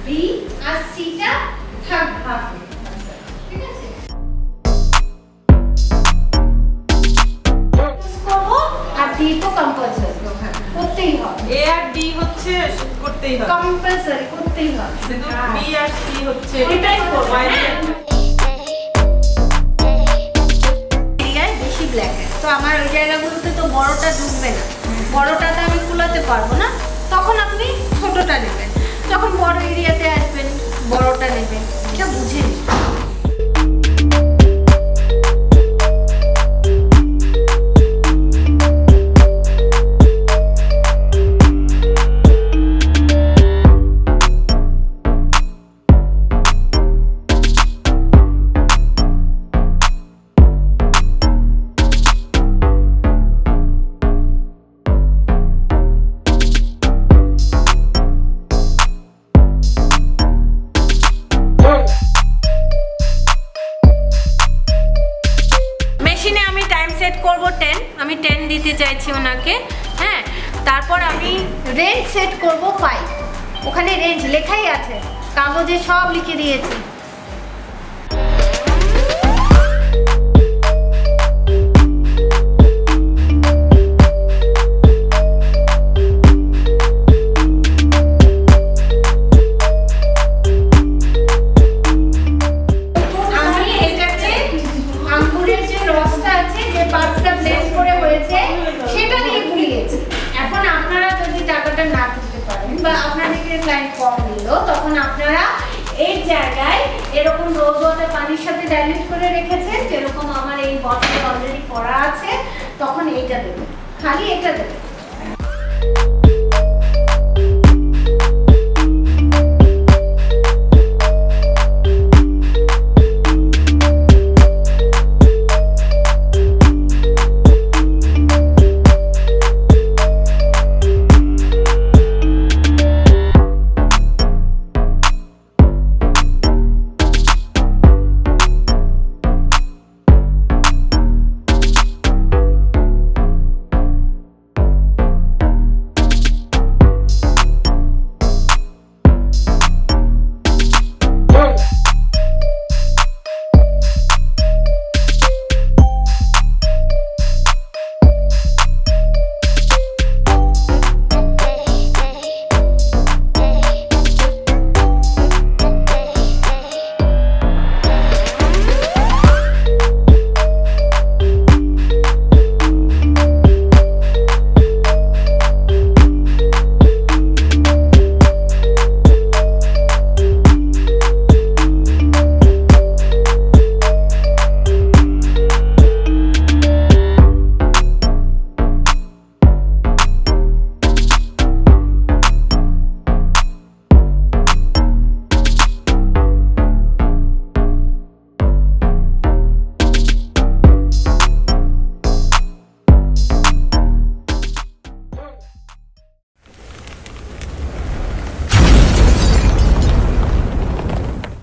B আর সিটা third হাফে, ঠিক আছে? করবো আর ডি তো কম্পালসারি করতেই হবে। এ আর ডি হচ্ছে করতেই হবে, কম্পালসারি করতেই হবে। শুধু বি আর সি হচ্ছে এটাই করব। বেশি ব্ল্যাক হেড তো আমার ওই জায়গাগুলোতে তো বড়টা ঢুকবে না, বড়টাতে আমি কুলাতে পারবো না, তখন আপনি ছোটটা নেবেন। যখন বড় এরিয়াতে আসবেন বড়টা নেবেন, এটা বুঝে নিন। আমি 10 দিতে চাইছি ওনাকে, হ্যাঁ। তারপর আমি রেঞ্জ সেট করব 5, ওখানে রেঞ্জ লেখাই আছে, কাগজে সব লিখে দিয়েছি। সেটা দিয়ে গুলিয়েছি। এখন আপনারা যদি টাকাটা না তুলতে পারেন বা আপনাদের ক্লায়েন্ট কম নিল, তখন আপনারা এই জায়গায় এরকম রোজ ওয়াটার পানির সাথে ডাইলিউট করে রেখেছেন, যেরকম আমার এই বটলে অলরেডি করা আছে, তখন এইটা দেবেন, খালি এটা দেবেন।